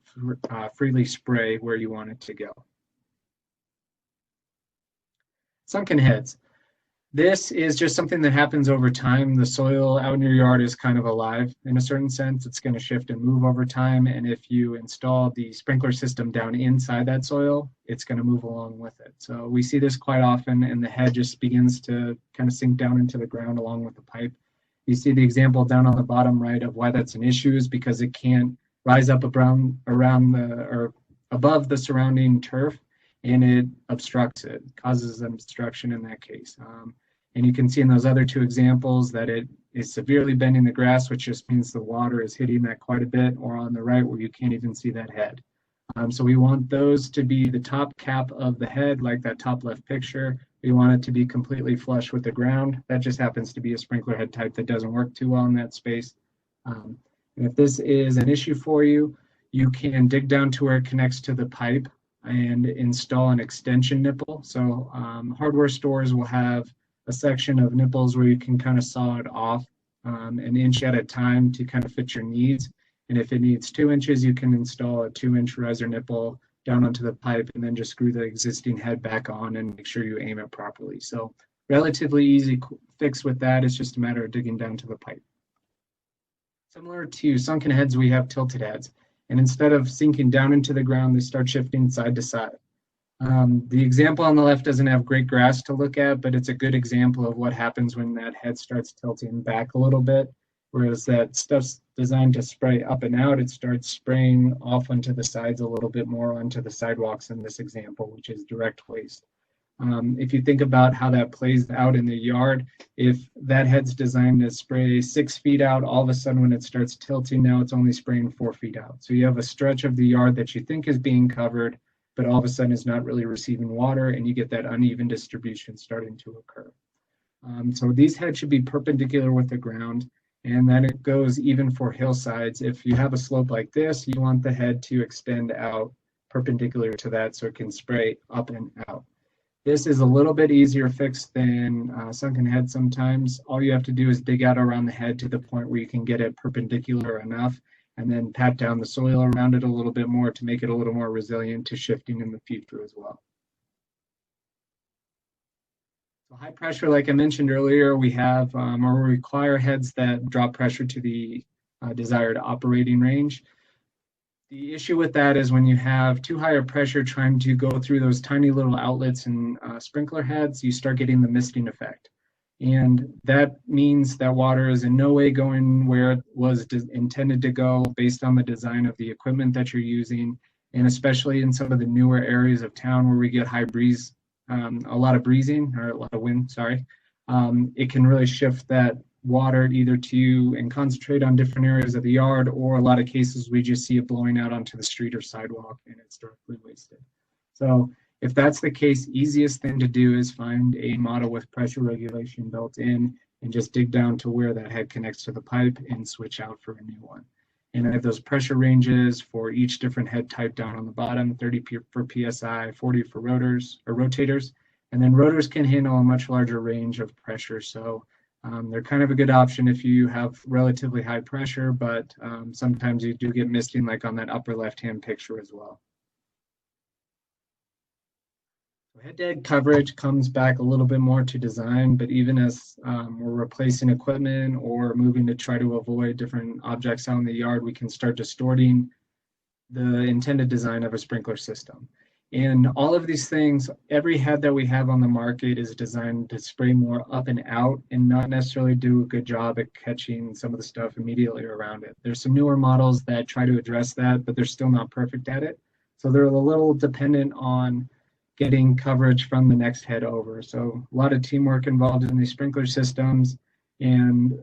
freely spray where you want it to go. Sunken heads. This is just something that happens over time. The soil out in your yard is kind of alive in a certain sense. It's going to shift and move over time. And if you install the sprinkler system down inside that soil, it's going to move along with it. So we see this quite often, and the head just begins to kind of sink down into the ground along with the pipe. You see the example down on the bottom right of why that's an issue is because it can't rise up around or above the surrounding turf, and it obstructs it, causes an obstruction in that case. And you can see in those other two examples that it is severely bending the grass, which just means the water is hitting that quite a bit, or on the right where you can't even see that head. So we want those to be the top cap of the head, like that top left picture. We want it to be completely flush with the ground. That just happens to be a sprinkler head type that doesn't work too well in that space. And if this is an issue for you, you can dig down to where it connects to the pipe and install an extension nipple. So hardware stores will have a section of nipples where you can kind of saw it off an inch at a time to kind of fit your needs. And if it needs 2 inches, you can install a 2-inch riser nipple down onto the pipe and then just screw the existing head back on and make sure you aim it properly. So relatively easy fix with that. It's just a matter of digging down to the pipe. Similar to sunken heads, we have tilted heads. And instead of sinking down into the ground, they start shifting side to side. The example on the left doesn't have great grass to look at, but it's a good example of what happens when that head starts tilting back a little bit. Whereas that stuff's designed to spray up and out, it starts spraying off onto the sides a little bit more onto the sidewalks in this example, which is direct waste. If you think about how that plays out in the yard, if that head's designed to spray 6 feet out, all of a sudden when it starts tilting, now it's only spraying 4 feet out. So you have a stretch of the yard that you think is being covered, but all of a sudden is not really receiving water, and you get that uneven distribution starting to occur. So these heads should be perpendicular with the ground. And then it goes even for hillsides. If you have a slope like this, you want the head to extend out perpendicular to that so it can spray up and out. This is a little bit easier fix than sunken head sometimes. All you have to do is dig out around the head to the point where you can get it perpendicular enough and then pat down the soil around it a little bit more to make it a little more resilient to shifting in the future as well. High pressure, like I mentioned earlier, we have or require heads that drop pressure to the desired operating range. The issue with that is when you have too high a pressure trying to go through those tiny little outlets in sprinkler heads, you start getting the misting effect. And that means that water is in no way going where it was intended to go based on the design of the equipment that you're using, and especially in some of the newer areas of town where we get high breeze. A lot of breezing or a lot of wind, sorry, it can really shift that water either to and concentrate on different areas of the yard, or a lot of cases we just see it blowing out onto the street or sidewalk and it's directly wasted. So if that's the case, easiest thing to do is find a model with pressure regulation built in and just dig down to where that head connects to the pipe and switch out for a new one. And I have those pressure ranges for each different head type down on the bottom, 30 for PSI, 40 for rotors or rotators. And then rotors can handle a much larger range of pressure. So they're kind of a good option if you have relatively high pressure, but sometimes you do get misting like on that upper left-hand picture as well. Head-to-head coverage comes back a little bit more to design, but even as we're replacing equipment or moving to try to avoid different objects out in the yard, we can start distorting the intended design of a sprinkler system. And all of these things, every head that we have on the market is designed to spray more up and out and not necessarily do a good job at catching some of the stuff immediately around it. There's some newer models that try to address that, but they're still not perfect at it. So they're a little dependent on getting coverage from the next head over. So a lot of teamwork involved in these sprinkler systems, and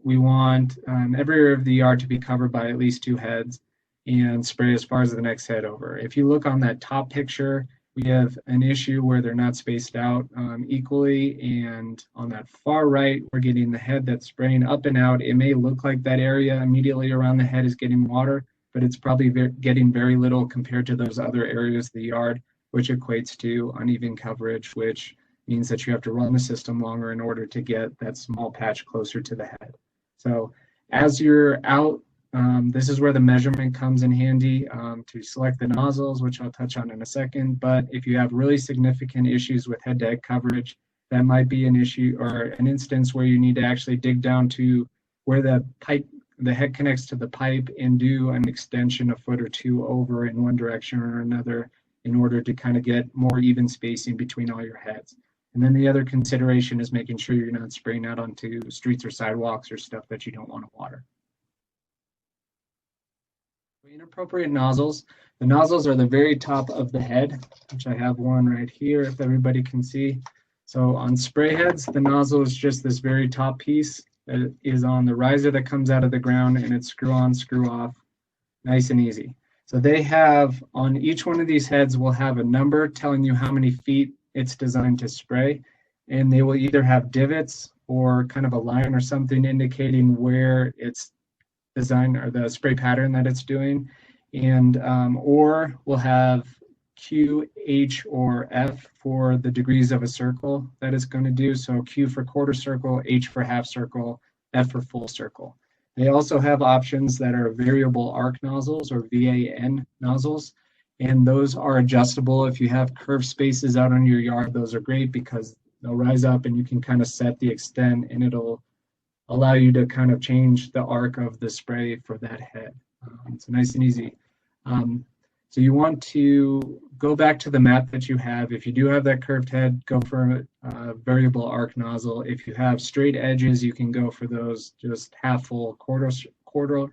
we want every area of the yard to be covered by at least 2 heads and spray as far as the next head over. If you look on that top picture, we have an issue where they're not spaced out equally, and on that far right, we're getting the head that's spraying up and out. It may look like that area immediately around the head is getting water, but it's probably getting very little compared to those other areas of the yard, which equates to uneven coverage, which means that you have to run the system longer in order to get that small patch closer to the head. So as you're out, this is where the measurement comes in handy to select the nozzles, which I'll touch on in a second. But if you have really significant issues with head-to-head coverage, that might be an issue or an instance where you need to actually dig down to where the head connects to the pipe and do an extension a foot or two over in one direction or another, in order to kind of get more even spacing between all your heads. And then the other consideration is making sure you're not spraying out onto streets or sidewalks or stuff that you don't want to water. Inappropriate nozzles. The nozzles are the very top of the head, which I have one right here if everybody can see. So on spray heads, the nozzle is just this very top piece that is on the riser that comes out of the ground, and it's screw on, screw off, nice and easy. So they have, on each one of these heads, will have a number telling you how many feet it's designed to spray, and they will either have divots or kind of a line or something indicating where it's designed or the spray pattern that it's doing, and or we'll have Q, H, or F for the degrees of a circle that it's going to do. So Q for quarter circle, H for half circle, F for full circle. They also have options that are variable arc nozzles or VAN nozzles, and those are adjustable. If you have curved spaces out on your yard, those are great because they'll rise up and you can kind of set the extent, and it'll allow you to kind of change the arc of the spray for that head. It's nice and easy. So you want to go back to the map that you have. If you do have that curved head, go for a variable arc nozzle. If you have straight edges, you can go for those just half full quarter circle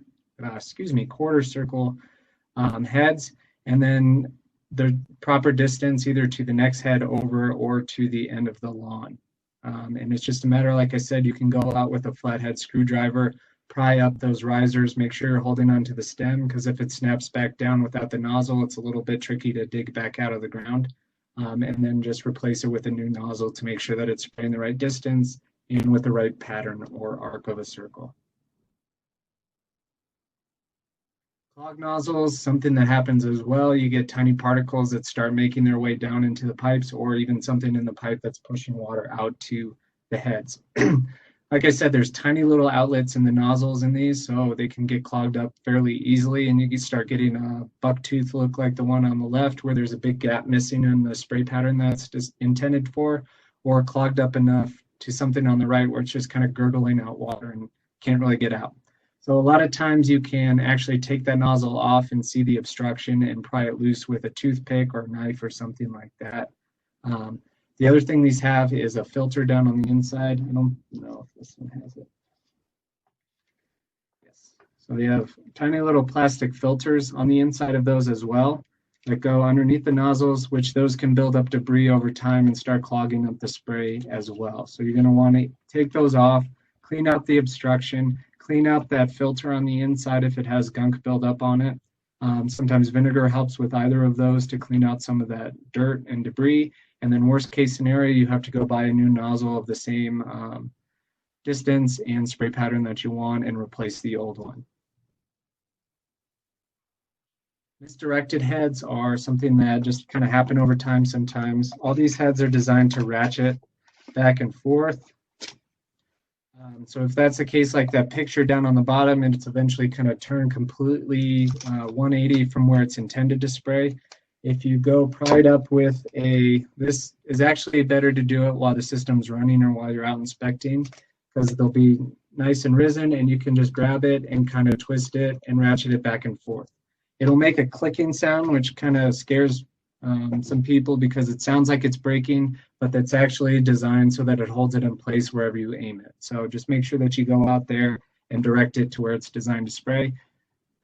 heads, and then the proper distance either to the next head over or to the end of the lawn. And it's just a matter, like I said, you can go out with a flathead screwdriver, pry up those risers, make sure you're holding onto the stem, because if it snaps back down without the nozzle, it's a little bit tricky to dig back out of the ground. And then just replace it with a new nozzle to make sure that it's spraying the right distance and with the right pattern or arc of a circle. Clogged nozzles, something that happens as well. You get tiny particles that start making their way down into the pipes, or even something in the pipe that's pushing water out to the heads. Like I said, there's tiny little outlets in the nozzles in these, so they can get clogged up fairly easily, and you can start getting a buck tooth look like the one on the left, where there's a big gap missing in the spray pattern that's just intended for, or clogged up enough to something on the right where it's just kind of gurgling out water and can't really get out. So a lot of times you can actually take that nozzle off and see the obstruction and pry it loose with a toothpick or a knife or something like that. The other thing these have is a filter down on the inside. I don't know if this one has it. Yes. So they have tiny little plastic filters on the inside of those as well that go underneath the nozzles, which those can build up debris over time and start clogging up the spray as well. So you're going to want to take those off, clean out the obstruction, clean out that filter on the inside if it has gunk buildup on it. Sometimes vinegar helps with either of those to clean out some of that dirt and debris. And then worst case scenario, you have to go buy a new nozzle of the same distance and spray pattern that you want and replace the old one. Misdirected heads are something that just kind of happen over time sometimes. All these heads are designed to ratchet back and forth. So if that's the case, like that picture down on the bottom, and it's eventually kind of turned completely 180 from where it's intended to spray. If you go pry it up with this is actually better to do it while the system's running or while you're out inspecting, because they'll be nice and risen, and you can just grab it and kind of twist it and ratchet it back and forth. It'll make a clicking sound, which kind of scares some people because it sounds like it's breaking, but that's actually designed so that it holds it in place wherever you aim it. So just make sure that you go out there and direct it to where it's designed to spray.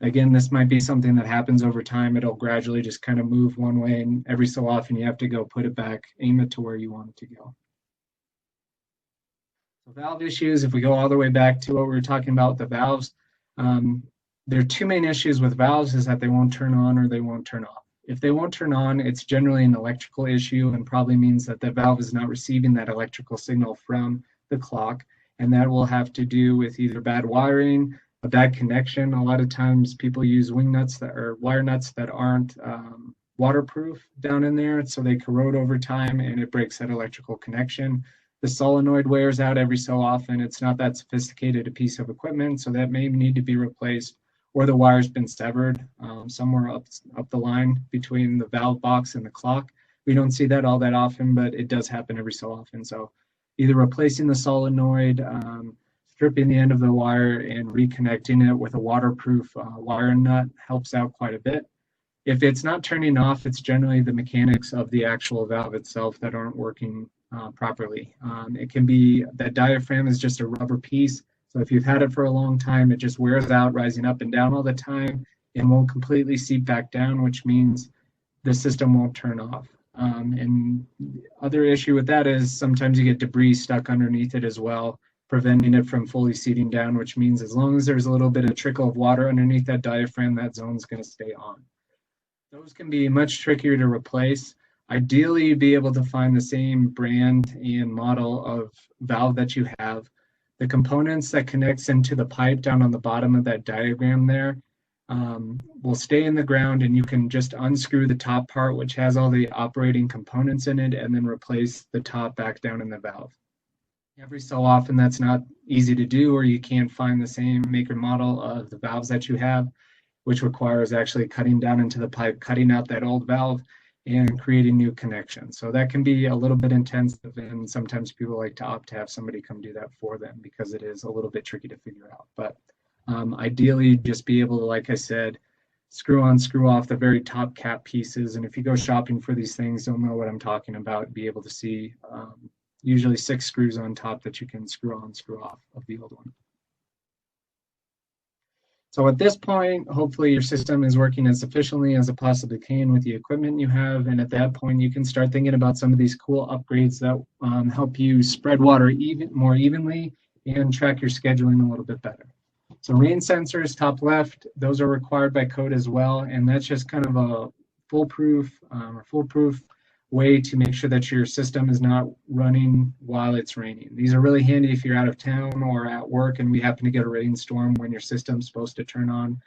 Again, this might be something that happens over time. It'll gradually just kind of move one way, and every so often you have to go put it back, aim it to where you want it to go. So valve issues, if we go all the way back to what we were talking about with the valves, there are two main issues with valves is that they won't turn on or they won't turn off. If they won't turn on, it's generally an electrical issue and probably means that the valve is not receiving that electrical signal from the clock, and that will have to do with either bad wiring, a bad connection. A lot of times people use wing nuts that are wire nuts that aren't waterproof down in there, so they corrode over time and it breaks that electrical connection. The solenoid wears out every so often. It's not that sophisticated a piece of equipment, so that may need to be replaced, or the wire's been severed somewhere up the line between the valve box and the clock. We don't see that all that often, but it does happen every so often. So either replacing the solenoid, stripping the end of the wire and reconnecting it with a waterproof wire nut helps out quite a bit. If it's not turning off, it's generally the mechanics of the actual valve itself that aren't working properly. It can be that diaphragm is just a rubber piece. So if you've had it for a long time, it just wears out, rising up and down all the time and won't completely seep back down, which means the system won't turn off. And the other issue with that is sometimes you get debris stuck underneath it as well, preventing it from fully seating down, which means as long as there's a little bit of trickle of water underneath that diaphragm, that zone's going to stay on. Those can be much trickier to replace. Ideally, you'd be able to find the same brand and model of valve that you have. The components that connects into the pipe down on the bottom of that diagram there will stay in the ground, and you can just unscrew the top part, which has all the operating components in it, and then replace the top back down in the valve. Every so often, that's not easy to do, or you can't find the same make or model of the valves that you have, which requires actually cutting down into the pipe, cutting out that old valve, and creating new connections. So that can be a little bit intensive, and sometimes people like to opt to have somebody come do that for them because it is a little bit tricky to figure out. But ideally, just be able to, like I said, screw on, screw off the very top cap pieces. And if you go shopping for these things, you'll know what I'm talking about, be able to see usually 6 screws on top that you can screw on, screw off of the old one. So at this point, hopefully your system is working as efficiently as it possibly can with the equipment you have. And at that point, you can start thinking about some of these cool upgrades that help you spread water more evenly and track your scheduling a little bit better. So rain sensors, top left, those are required by code as well. And that's just kind of a foolproof way to make sure that your system is not running while it's raining. These are really handy if you're out of town or at work and we happen to get a rainstorm when your system's supposed to turn on.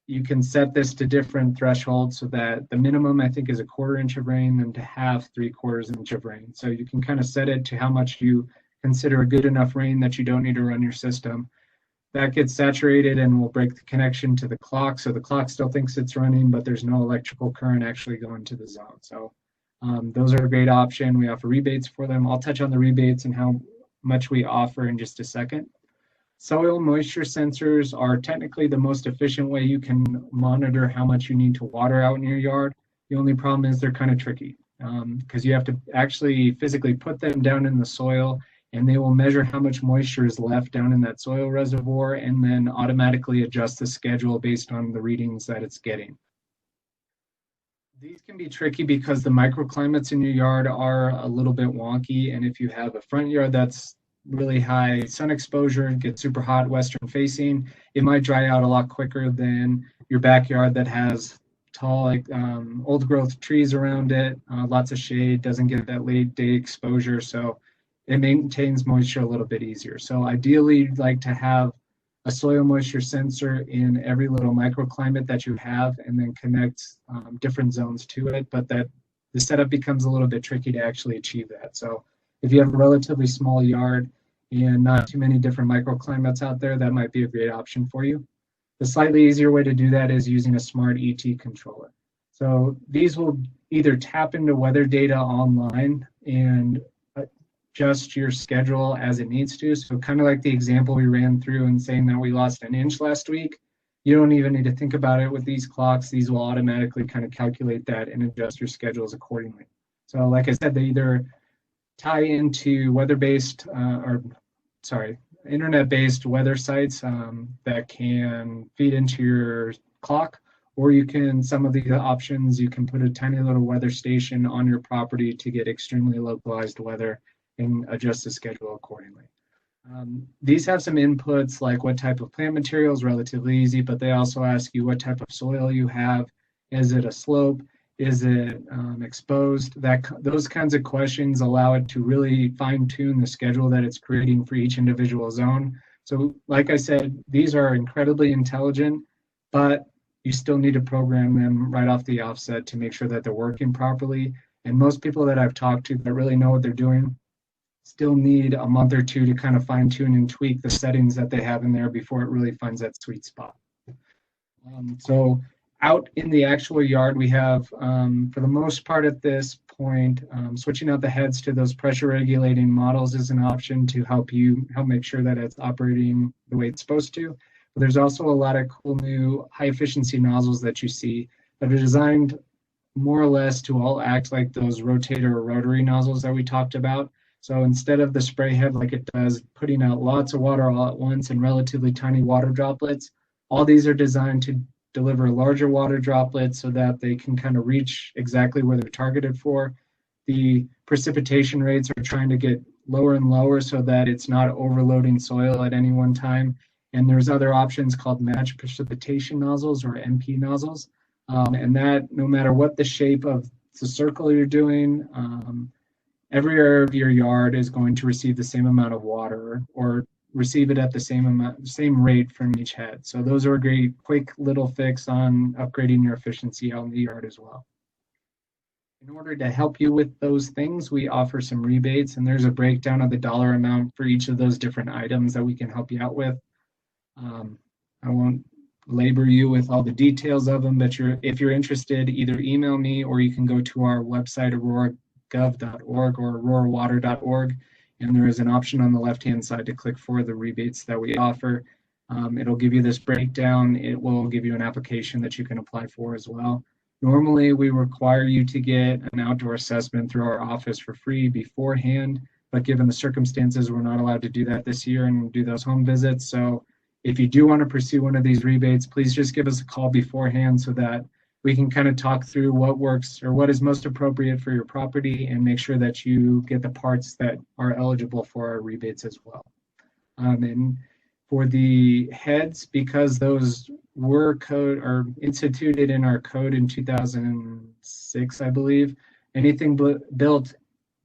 You can set this to different thresholds so that the minimum, I think, is 1/4 inch of rain, and to have 3/4 inch of rain. So you can kind of set it to how much you consider a good enough rain that you don't need to run your system. That gets saturated and will break the connection to the clock. So the clock still thinks it's running, but there's no electrical current actually going to the zone. So those are a great option. We offer rebates for them. I'll touch on the rebates and how much we offer in just a second. Soil moisture sensors are technically the most efficient way you can monitor how much you need to water out in your yard. The only problem is they're kind of tricky because you have to actually physically put them down in the soil, and they will measure how much moisture is left down in that soil reservoir and then automatically adjust the schedule based on the readings that it's getting. These can be tricky because the microclimates in your yard are a little bit wonky, and if you have a front yard that's really high sun exposure and gets super hot western facing, it might dry out a lot quicker than your backyard that has tall old growth trees around it, lots of shade, doesn't get that late day exposure, so it maintains moisture a little bit easier. So ideally, you'd like to have a soil moisture sensor in every little microclimate that you have, and then connect different zones to it, but that the setup becomes a little bit tricky to actually achieve that. So if you have a relatively small yard and not too many different microclimates out there, that might be a great option for you. The slightly easier way to do that is using a smart ET controller. So these will either tap into weather data online and adjust your schedule as it needs to. So kind of like the example we ran through and saying that we lost 1 inch last week, you don't even need to think about it with these clocks. These will automatically kind of calculate that and adjust your schedules accordingly. So like I said, they either tie into internet-based weather sites that can feed into your clock, or you can, some of the options, you can put a tiny little weather station on your property to get extremely localized weather and adjust the schedule accordingly. These have some inputs like what type of plant material is relatively easy, but they also ask you what type of soil you have. Is it a slope? Is it exposed? Those kinds of questions allow it to really fine tune the schedule that it's creating for each individual zone. So like I said, these are incredibly intelligent, but you still need to program them right off the offset to make sure that they're working properly. And most people that I've talked to that really know what they're doing still need a month or two to kind of fine tune and tweak the settings that they have in there before it really finds that sweet spot. So out in the actual yard, we have, for the most part at this point, switching out the heads to those pressure regulating models is an option to help make sure that it's operating the way it's supposed to. But there's also a lot of cool new high efficiency nozzles that you see that are designed more or less to all act like those Rotator or Rotary nozzles that we talked about. So instead of the spray head like it does, putting out lots of water all at once in relatively tiny water droplets, all these are designed to deliver larger water droplets so that they can kind of reach exactly where they're targeted for. The precipitation rates are trying to get lower and lower so that it's not overloading soil at any one time. And there's other options called match precipitation nozzles or MP nozzles. And that no matter what the shape of the circle you're doing, every area of your yard is going to receive the same amount of water or receive it at the same rate from each head. So those are a great quick little fix on upgrading your efficiency out in the yard as well. In order to help you with those things, we offer some rebates, and there's a breakdown of the dollar amount for each of those different items that we can help you out with. I won't labor you with all the details of them, but if you're interested, either email me or you can go to our website, auroragov.org or aurorawater.org, and there is an option on the left-hand side to click for the rebates that we offer. It'll give you this breakdown. It will give you an application that you can apply for as well. Normally, we require you to get an outdoor assessment through our office for free beforehand, but given the circumstances, we're not allowed to do that this year and do those home visits. So if you do want to pursue one of these rebates, please just give us a call beforehand so that we can kind of talk through what works or what is most appropriate for your property and make sure that you get the parts that are eligible for our rebates as well. And for the heads, because those were instituted in our code in 2006, I believe, anything built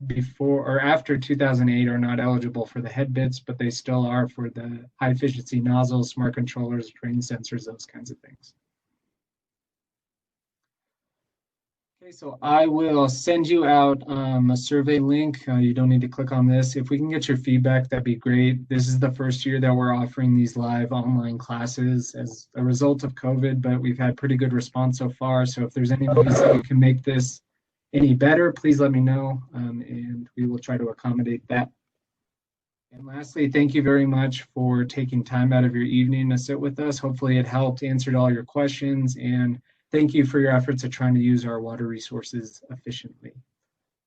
before or after 2008 are not eligible for the head bits, but they still are for the high efficiency nozzles, smart controllers, drain sensors, those kinds of things. Okay, so I will send you out a survey link. You don't need to click on this. If we can get your feedback, that'd be great. This is the first year that we're offering these live online classes as a result of COVID, but we've had pretty good response so far. So if there's any ways that you can make this any better, please let me know, and we will try to accommodate that. And lastly, thank you very much for taking time out of your evening to sit with us. Hopefully it helped, answered all your questions, and thank you for your efforts at trying to use our water resources efficiently.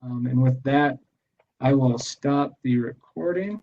And with that, I will stop the recording.